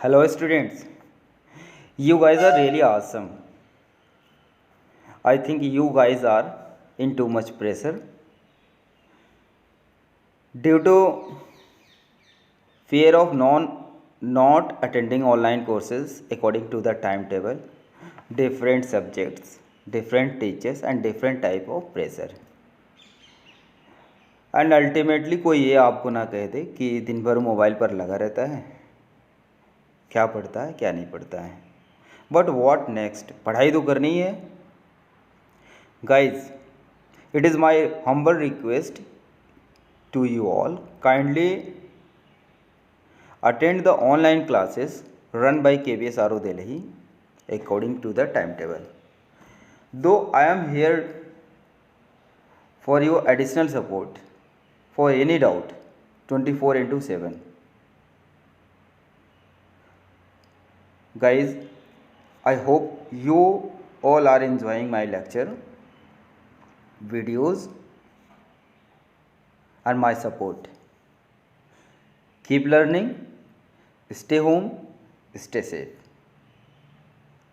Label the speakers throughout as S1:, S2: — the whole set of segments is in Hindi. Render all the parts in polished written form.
S1: Hello students, you guys are really awesome. I think you guys are in too much pressure due to fear of not attending online courses according to the timetable, different subjects, different teachers and different type of pressure. And ultimately कोई ये आपको ना कह दे कि दिन भर मोबाइल पर लगा रहता है, क्या पढ़ता है क्या नहीं पढ़ता है. बट व्हाट नेक्स्ट, पढ़ाई तो करनी है. Guys, it is my humble request to you all, kindly attend the online classes run by KBS RO Delhi according to the timetable. Though I am here for your additional support for any doubt 24/7. Guys, I hope you all are enjoying my lecture videos and my support. Keep learning, stay home, stay safe.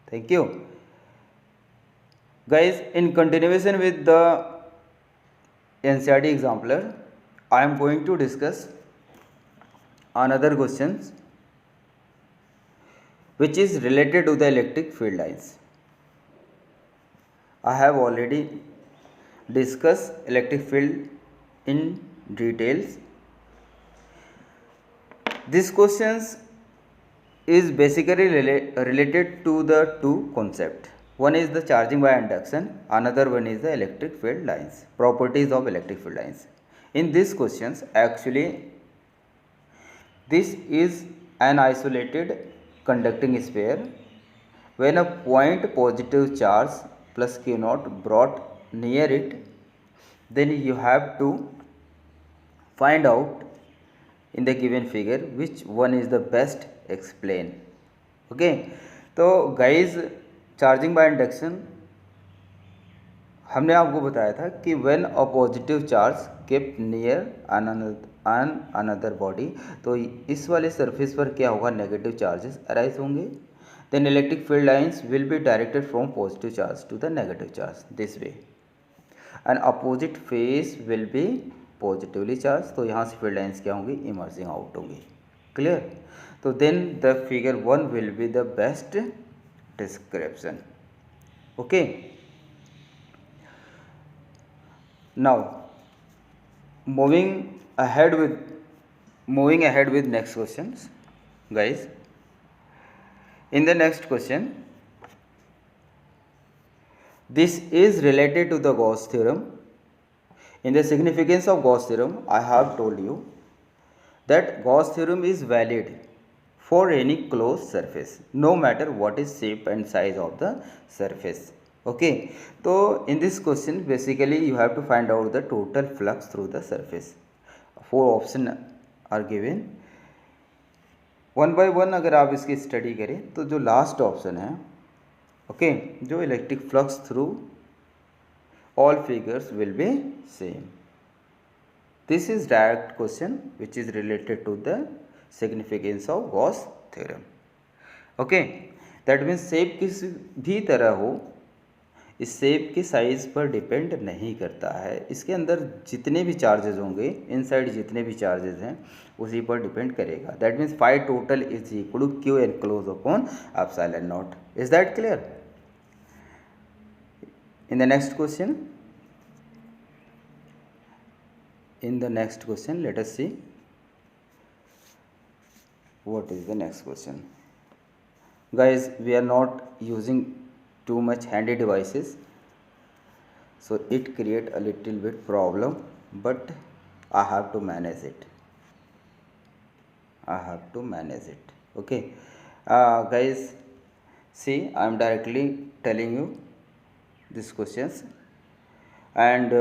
S1: Thank you. Guys, in continuation with the NCERT examiner, I am going to discuss another questions which is related to the electric field lines. I have already discussed electric field in details. This questions is basically related to the two concepts. One is the charging by induction, another one is the electric field lines, properties of electric field lines. In these questions, actually this is an isolated conducting sphere. When a point positive charge plus Q naught brought near it, then you have to find out in the given figure which one is the best explain. Okay, तो guys, चार्जिंग बाय इंडक्शन हमने आपको बताया था कि when a positive charge kept near another body, तो इस वाले सरफेस पर क्या होगा, नेगेटिव चार्जेस अराइज होंगे. Then electric field lines will be directed from positive charge to the negative charge this way, and opposite face will be positively charge. तो यहाँ से फील्ड लाइंस क्या होंगी, इमर्जिंग आउट होंगी. क्लियर. तो then the figure 1 will be the best description. Okay, now moving ahead with next questions. Guys, in the next question, this is related to the Gauss theorem. In the significance of Gauss theorem, I have told you that Gauss theorem is valid for any closed surface, no matter what is shape and size of the surface. Okay, so in this question basically you have to find out the total flux through the surface. 4 options are given. One by one अगर आप इसकी स्टडी करें तो जो लास्ट ऑप्शन है, ओके, जो electric flux through all figures will be same. This is direct question which is related to the significance of Gauss theorem. Okay, that means shape किसी भी तरह हो, इस शेप की साइज़ पर डिपेंड नहीं करता है. इसके अंदर जितने भी चार्जेस होंगे, इनसाइड जितने भी चार्जेस हैं उसी पर डिपेंड करेगा. That means phi total is equal to q enclose upon epsilon naught. Is that clear? In the next question let us see what is the next question. Guys, we are not using too much handy devices, so it create a little bit problem, but I have to manage it. Okay, guys, see, I am directly telling you these questions, and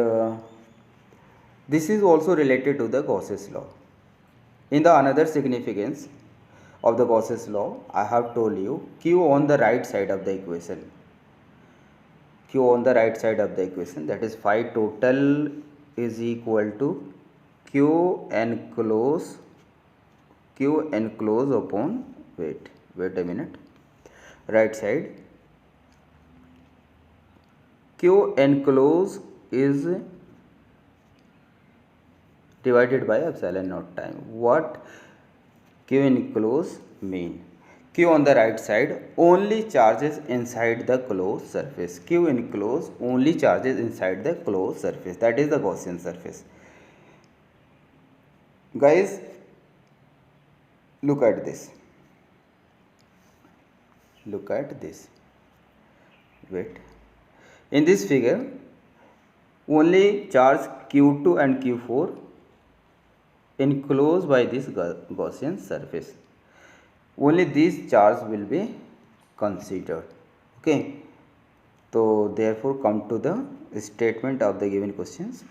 S1: this is also related to the Gauss's law. In the another significance of the Gauss's law, I have told you Q on the right side of the equation. That is phi total is equal to Q enclose upon weight. wait a minute, right side, Q enclose is divided by epsilon naught time. What Q enclose mean? Q on the right side only charges inside the closed surface. Q enclose only charges inside the closed surface, that is the Gaussian surface. Guys, look at this. Look at this. Wait. In this figure, only charge Q2 and Q4 enclosed by this Gaussian surface. Only these charges will be considered. Okay. So therefore come to the statement of the given questions.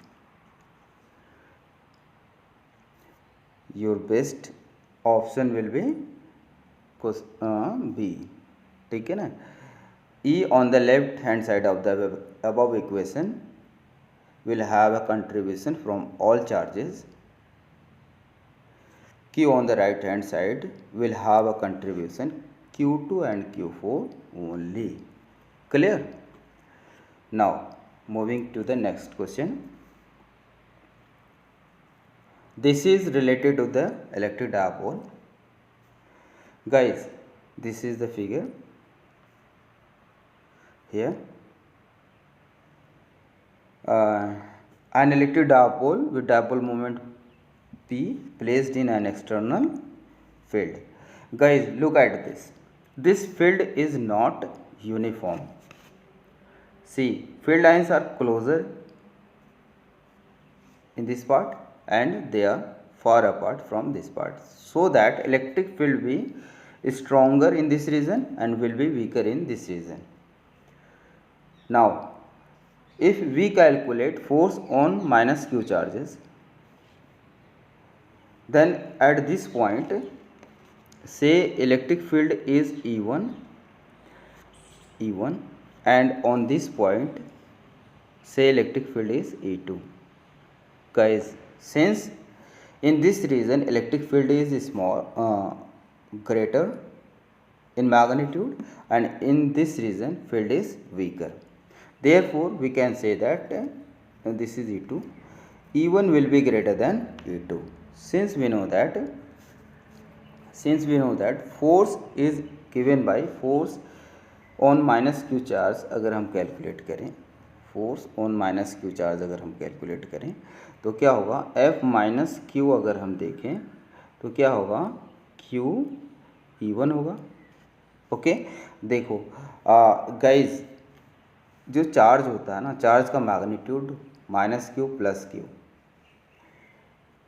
S1: Your best option will be B. ठीक है ना. E on the left hand side of the above equation will have a contribution from all charges. Q on the right hand side will have a contribution Q2 and Q4 only. Clear? Now moving to the next question. This is related to the electric dipole. Guys, this is the figure here. An electric dipole with dipole moment P placed in an external field. Guys, look at this. This field is not uniform. See, field lines are closer in this part and they are far apart from this part, so that electric field will be stronger in this region and will be weaker in this region. Now, if we calculate force on minus q charges, then at this point, say electric field is E1, and on this point, say electric field is E2. Guys, since in this region electric field is greater in magnitude, and in this region field is weaker, therefore we can say that this is E2, E1 will be greater than E2. Since we know that force is given by force on minus q charge अगर हम कैलकुलेट करें, force on minus Q charge अगर हम कैलकुलेट करें तो क्या होगा, F माइनस क्यू अगर हम देखें तो क्या होगा, Q E1 होगा. ओके, देखो गाइज, जो चार्ज होता है ना, चार्ज का magnitude minus Q plus Q,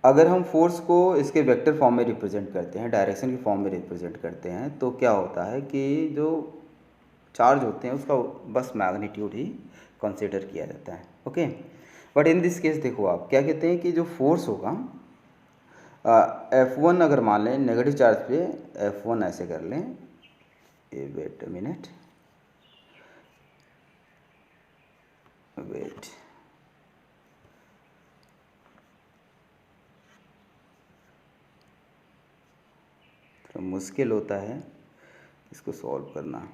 S1: अगर हम फोर्स को इसके वेक्टर फॉर्म में रिप्रेजेंट करते हैं, डायरेक्शन के फॉर्म में रिप्रेजेंट करते हैं, तो क्या होता है कि जो चार्ज होते हैं उसका बस मैग्नीट्यूड ही कंसीडर किया जाता है. Okay, but in this case देखो आप क्या कहते हैं कि जो फोर्स होगा F1 अगर मान लें नेगेटिव चार्ज पे, F1 ऐसे कर लें, वेट अ मिनट, वेट, थोड़ा मुश्किल होता है इसको सॉल्व करना.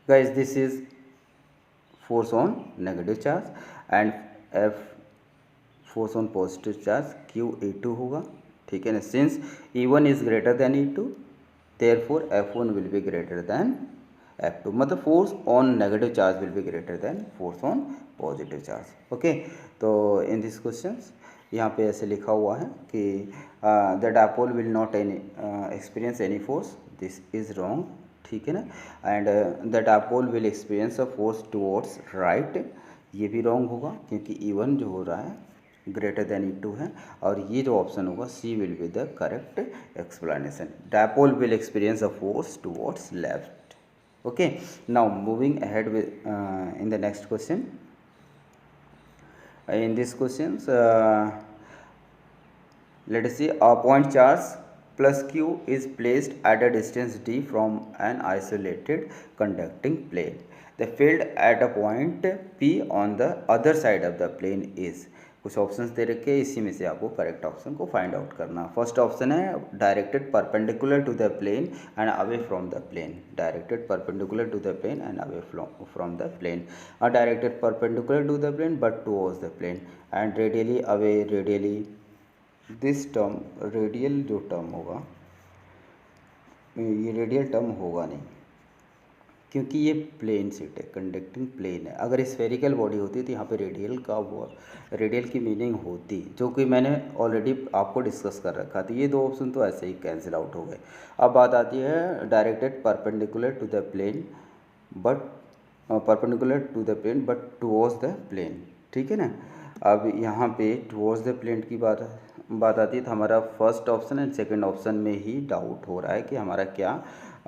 S1: Guys, this is force on negative charge and F force on positive charge Q E2 होगा. ठीक है ना, since E1 is greater than E2, therefore F1 will be greater than F2. मतलब force on negative charge will be greater than force on positive charge. Okay, तो इन दिस क्वेश्चंस यहाँ पे ऐसे लिखा हुआ है कि the dipole will not experience any force. This is wrong. ठीक है ना, and the dipole will experience a force towards right, ये भी रॉन्ग होगा क्योंकि E1 जो हो रहा है ग्रेटर देन E2 है, और ये जो ऑप्शन होगा C will be the correct explanation. Dipole will experience a force towards left. Okay, now moving ahead with in the next question. In these questions, let us see, a point charge plus Q is placed at a distance d from an isolated conducting plane. The field at a point P on the other side of the plane is. कुछ ऑप्शंस दे रखे हैं, इसी में से आपको करेक्ट ऑप्शन को फाइंड आउट करना। फर्स्ट ऑप्शन है directed perpendicular to the plane and away from the plane, directed perpendicular to the plane and away from the plane, और directed perpendicular to the plane but towards the plane, and radially away, radially this term, radial जो टर्म होगा ये रेडियल टर्म होगा नहीं, क्योंकि ये प्लेन सीट है, कंडक्टिंग प्लेन है। अगर स्फेरिकल बॉडी होती तो यहाँ पे रेडियल का वो रेडियल की मीनिंग होती, जो कि मैंने ऑलरेडी आपको डिस्कस कर रखा था। ये दो ऑप्शन तो ऐसे ही कैंसिल आउट हो गए। अब बात आती है directed perpendicular to the plane but perpendicular to the plane but towards the plane, ठीक है ना। अब यहाँ पे टुवर्ड्स द प्लेन की बात आती है तो हमारा first option and second option में ही डाउट हो रहा है कि हमारा क्या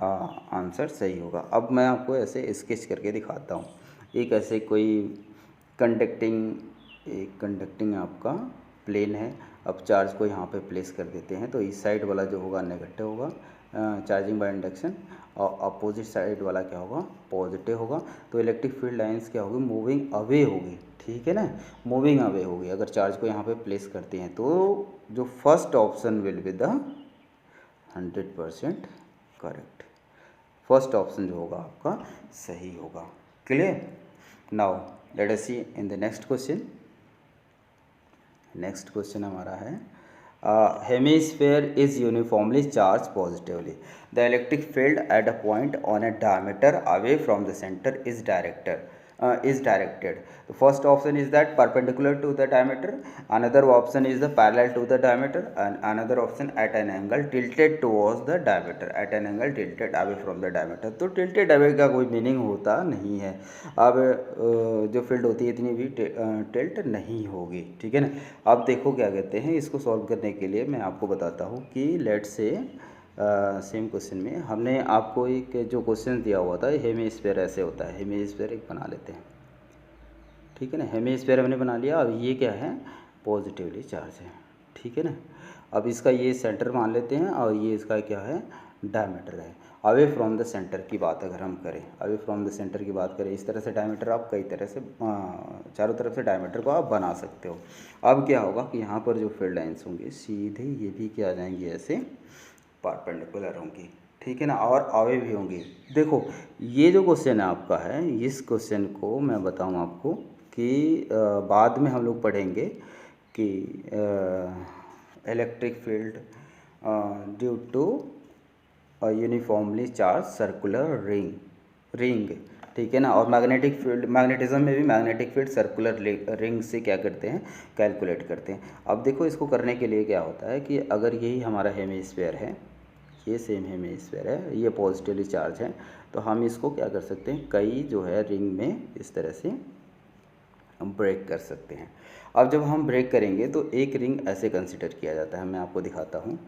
S1: आंसर सही होगा। अब मैं आपको ऐसे स्केच करके दिखाता हूँ। एक ऐसे कोई कंडक्टिंग आपका प्लेन है। अब चार्ज को यहाँ पे प्लेस कर देते हैं तो इस साइड वाला जो होगा नेगेटिव होगा, चार्जिंग बाय इंडक्शन, और अपोजिट साइड वाला क्या होगा, पॉजिटिव होगा। तो इलेक्ट्रिक फील्ड लाइंस क्या होगी, मूविंग अवे होगी, ठीक है ना, मूविंग अवे होगी। अगर चार्ज को यहाँ पे प्लेस करते हैं तो जो first option will be the 100% correct, first option जो होगा आपका सही होगा। Clear. Now let us see in the next question. Next question हमारा है hemisphere is uniformly charge positively, the electric field at a point on a diameter away from the center is directed. The first option is that perpendicular to the diameter, another option is the parallel to the diameter, and another option at an angle tilted towards the diameter, at an angle tilted away from the diameter. तो tilted away का कोई मीनिंग होता नहीं है। अब जो फील्ड होती है इतनी भी टिल्ट नहीं होगी, ठीक है ना। अब देखो क्या कहते हैं, इसको सॉल्व करने के लिए मैं आपको बताता हूँ कि लेट से सेम क्वेश्चन में हमने आपको एक जो क्वेश्चन दिया हुआ था, हेमिस्फीयर ऐसे होता है। हेमिस्फीयर एक बना लेते हैं, ठीक है ना। हेमिस्फीयर हमने बना लिया। अब ये क्या है, पॉजिटिवली चार्ज है, ठीक है ना। अब इसका ये सेंटर मान लेते हैं और ये इसका क्या है, डायमीटर है। अवे फ्रॉम द सेंटर की बात अगर हम करें, अवे फ्रॉम द सेंटर की बात करें, इस तरह से डायमीटर आप कई तरह से चारों तरफ से डायमीटर को आप बना सकते हो। अब क्या होगा कि यहाँ पर जो फील्ड लाइन्स होंगी सीधे ये भी क्या आ जाएंगी, ऐसे परपेंडिकुलर होंगी, ठीक है ना, और अवे भी होंगी। देखो ये जो क्वेश्चन है आपका है, इस क्वेश्चन को मैं बताऊँ आपको कि बाद में हम लोग पढ़ेंगे कि electric field due to uniformly charge circular ring, ठीक है ना। और मैग्नेटिक फील्ड, मैग्नेटिज्म में भी मैग्नेटिक फील्ड सर्कुलर रिंग से क्या करते हैं, कैलकुलेट करते हैं। अब देखो इसको करने के लिए क्या होता है कि अगर यही हमारा हेमिस्फीयर है, ये सेम हेमिस्फीयर है, ये पॉजिटिवली चार्ज है, तो हम इसको क्या कर सकते हैं, कई जो है रिंग में इस तरह से ब्रेक कर सकते हैं। अब जब हम ब्रेक करेंगे तो एक रिंग ऐसे कंसिडर किया जाता है, मैं आपको दिखाता हूँ।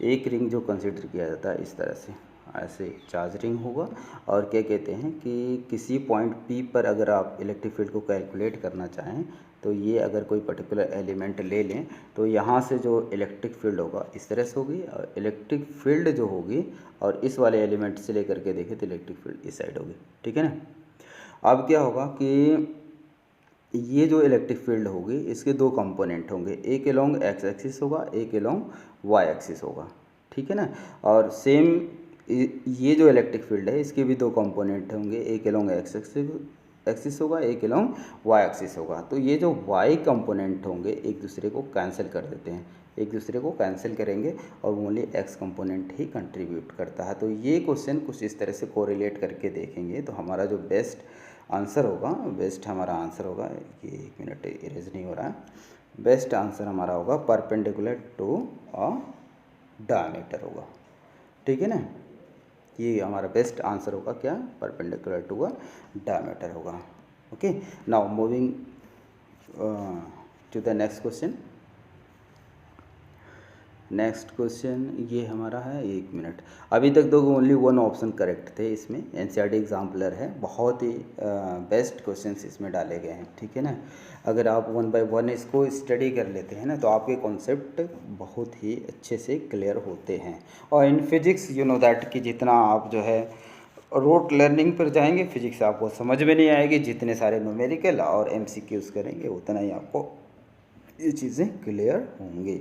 S1: एक रिंग जो कंसिडर किया जाता है इस तरह से, ऐसे चार्ज रिंग होगा। और क्या कहते हैं कि किसी पॉइंट P पर अगर आप इलेक्ट्रिक फील्ड को कैलकुलेट करना चाहें तो ये अगर कोई पर्टिकुलर एलिमेंट ले लें तो यहाँ से जो इलेक्ट्रिक फील्ड होगा इस तरह से होगी, और इलेक्ट्रिक फील्ड जो होगी और इस वाले एलिमेंट से लेकर के देखें तो इलेक्ट्रिक फील्ड इस साइड होगी, ठीक है ना। अब क्या होगा कि ये जो इलेक्ट्रिक फील्ड होगी इसके दो कंपोनेंट होंगे, एक अलोंग एक्स एक्सिस होगा, एक अलोंग वाई एक्सिस होगा, ठीक है ना। और सेम ये जो इलेक्ट्रिक फील्ड है इसके भी दो कंपोनेंट होंगे, एक अलोंग एक्स एक्सिस होगा, एक अलोंग वाई एक्सिस होगा। तो ये जो वाई कंपोनेंट होंगे एक दूसरे को कैंसिल कर देते हैं, एक दूसरे को कैंसिल करेंगे और ओनली एक्स कंपोनेंट ही कंट्रीब्यूट करता है। तो ये क्वेश्चन कुछ इस तरह से कोरिलेट करके देखेंगे तो हमारा जो बेस्ट आंसर होगा, बेस्ट हमारा आंसर होगा, ये 1 मिनट इरेज नहीं हो रहा है, बेस्ट आंसर हमारा होगा परपेंडिकुलर टू अ डायमीटर होगा, ठीक है ना। ये हमारा बेस्ट आंसर होगा क्या, परपेंडिकुलर टू अ डायमीटर होगा। Okay, now moving to the next question. Next question ये हमारा है, 1 मिनट। अभी तक तो ओनली वन ऑप्शन करेक्ट थे इसमें, एनसीईआरटी एग्जाम्पलर है, बहुत ही बेस्ट क्वेश्चंस इसमें डाले गए हैं, ठीक है ना। अगर आप 1 बाय 1 इसको स्टडी कर लेते हैं ना तो आपके कॉन्सेप्ट बहुत ही अच्छे से क्लियर होते हैं। और in physics you know that कि जितना आप जो है रोट लर्निंग पर जाएंगे फिजिक्स आपको समझ में नहीं आएगी, जितने सारे न्यूमेरिकल और एमसीक्यूज करेंगे उतना ही आपको ये चीज़ें क्लियर होंगी।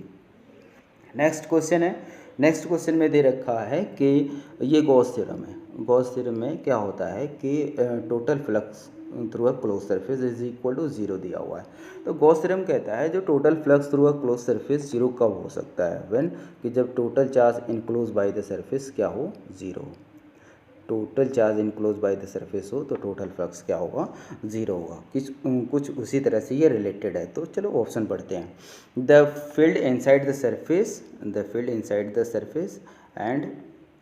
S1: नेक्स्ट क्वेश्चन है, नेक्स्ट क्वेश्चन में दे रखा है कि ये गॉस थ्योरम है। गॉस थ्योरम में क्या होता है कि total flux through a close surface is equal to zero दिया हुआ है। तो गॉस थ्योरम कहता है जो total flux through a close surface zero कब हो सकता है, व्हेन कि जब total charge enclose by the surface क्या हो, zero. Total charge enclose by the surface हो तो टोटल फ्लक्स क्या होगा, जीरो होगा। कुछ उसी तरह से ये रिलेटेड है। तो चलो ऑप्शन पढ़ते हैं। The field inside the surface, the field inside the surface and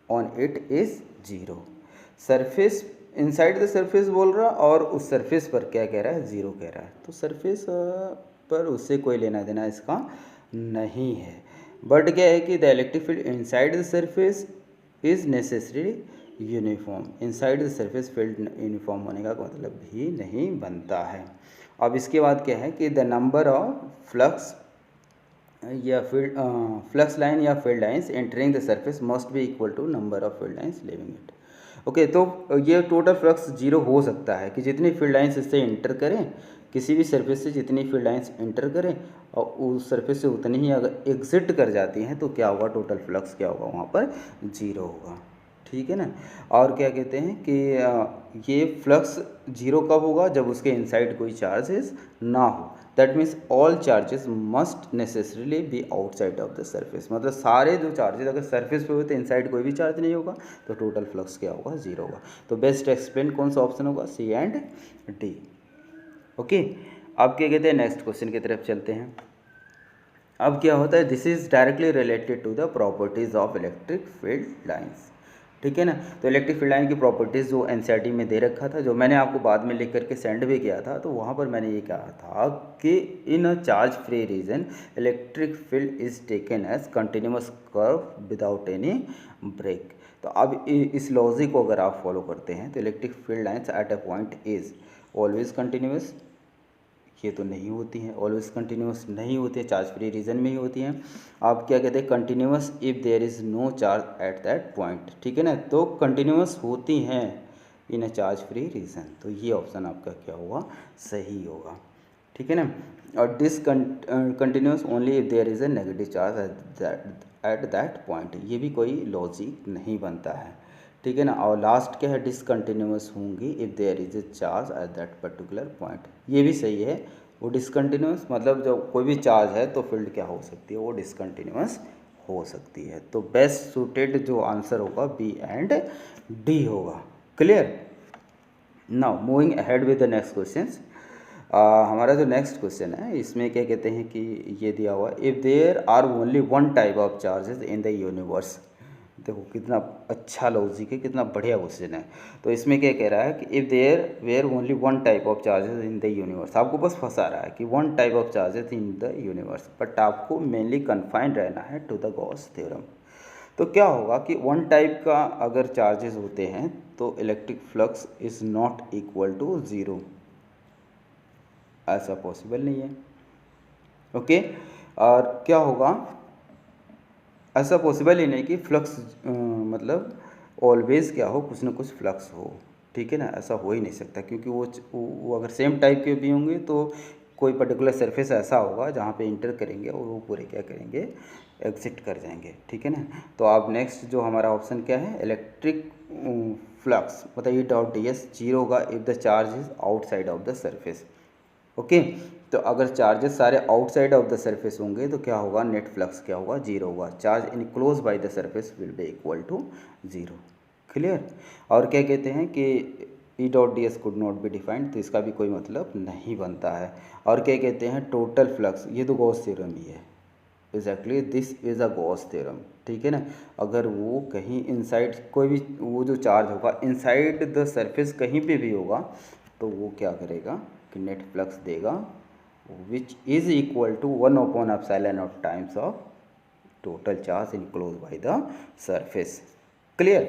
S1: on it is zero. Surface inside the surface बोल रहा और उस सरफेस पर क्या कह रहा है, जीरो कह रहा है। तो सरफेस पर उससे कोई लेना देना इसका नहीं है। बट क्या है कि the electric field inside the surface is necessary uniform. Inside the surface field uniform होने का मतलब भी नहीं बनता है। अब इसके बाद क्या है कि द नंबर ऑफ फ्लक्स या फील्ड फ्लक्स लाइन या field lines entering the surface must be equal to number of field lines leaving it. Okay, तो ये टोटल फ्लक्स जीरो हो सकता है कि जितनी फील्ड लाइंस इससे इंटर करें, किसी भी सरफेस से जितनी फील्ड लाइंस इंटर करें और उस सरफेस से उतनी ही अगर एग्जिट कर जाती हैं तो क्या होगा, टोटल फ्लक्स क्या होगा, वहाँ पर जीरो होगा। ठीक है ना। और क्या कहते हैं कि ये फ्लक्स जीरो कब होगा, जब उसके इनसाइड कोई चार्जेस ना हो। That means all charges must necessarily B outside of the surface. मतलब सारे जो चार्जेस अगर सरफेस पे हुए तो इनसाइड कोई भी चार्ज नहीं होगा तो टोटल फ्लक्स क्या होगा, जीरो होगा। तो बेस्ट एक्सप्लेन कौन सा ऑप्शन होगा, सी एंड डी। ओके, अब क्या कहते हैं, नेक्स्ट क्वेश्चन की तरफ चलते हैं। अब क्या होता है, this is directly related to the properties of electric field lines. ठीक है ना। तो इलेक्ट्रिक फील्ड लाइन की प्रॉपर्टीज़ जो एनसीईआरटी में दे रखा था, जो मैंने आपको बाद में लिख करके सेंड भी किया था, तो वहाँ पर मैंने ये कहा था कि in a charge free region electric field is taken as continuous curve without any break. तो अब इस लॉजिक को अगर आप फॉलो करते हैं तो electric field lines at a point is always continuous, ये तो नहीं होती हैं, ऑलवेज कंटिन्यूअस नहीं होती है, चार्ज फ्री रीजन में ही होती हैं। आप क्या कहते हैं, continuous if there is no charge at that point. ठीक है ना, तो कंटिन्यूअस होती हैं in a charge free region. तो ये ऑप्शन आपका क्या होगा, सही होगा। ठीक है ना। और discontinuous only if there is a negative charge at that point, ये भी कोई लॉजिक नहीं बनता है। ठीक है ना। और लास्ट क्या है, डिसकंटिन्यूअस होंगी if there is a charge at that particular point, ये भी सही है। वो डिसकंटिन्यूअस मतलब जब कोई भी चार्ज है तो फील्ड क्या हो सकती है, वो डिसकंटिन्यूअस हो सकती है। तो बेस्ट सूटेड जो आंसर होगा बी एंड डी होगा। Clear. Now moving ahead with the next question. हमारा जो नेक्स्ट क्वेश्चन है इसमें क्या कहते हैं कि ये दिया हुआ, if there are only one type of charges in the universe. देखो कितना अच्छा लॉजिक है, कितना बढ़िया क्वेश्चन है। तो इसमें क्या कह रहा है कि if there were only one type of charges in the universe, आपको बस फंसा रहा है कि one type of charges in the universe, but आपको मेनली कन्फाइंड रहना है टू द गॉस थ्योरम। तो क्या होगा कि वन टाइप का अगर चार्जेस होते हैं तो electric flux is not equal to zero, ऐसा पॉसिबल नहीं है। ओके, और क्या होगा, ऐसा पॉसिबल ही नहीं कि फ्लक्स मतलब ऑलवेज क्या हो, कुछ ना कुछ फ्लक्स हो। ठीक है ना, ऐसा हो ही नहीं सकता, क्योंकि वो अगर सेम टाइप के भी होंगे तो कोई पर्टिकुलर सरफेस ऐसा होगा जहाँ पे इंटर करेंगे और वो पूरे क्या करेंगे, एग्जिट कर जाएंगे। ठीक है ना। तो अब नेक्स्ट जो हमारा ऑप्शन क्या है, इलेक्ट्रिक फ्लक्स मतलब E dot d s zero होगा if the charge is outside of the surface. Okay, तो अगर चार्जेस सारे आउटसाइड ऑफ द सरफेस होंगे तो क्या होगा, नेट फ्लक्स क्या होगा, जीरो होगा। Charge enclose by the surface will be equal to zero. Clear. और क्या कहते हैं कि E dot d S could not be defined, तो इसका भी कोई मतलब नहीं बनता है। और क्या कहते हैं, टोटल फ्लक्स, ये तो गॉस थ्योरम ही है। Exactly this is a Gauss theorem. ठीक है ना। अगर वो कहीं इनसाइड कोई भी वो जो चार्ज होगा इनसाइड द सरफेस कहीं पे भी होगा तो वो क्या करेगा कि नेट फ्लक्स देगा, which is equal to 1/ε0 times of total charge enclose by the surface. Clear.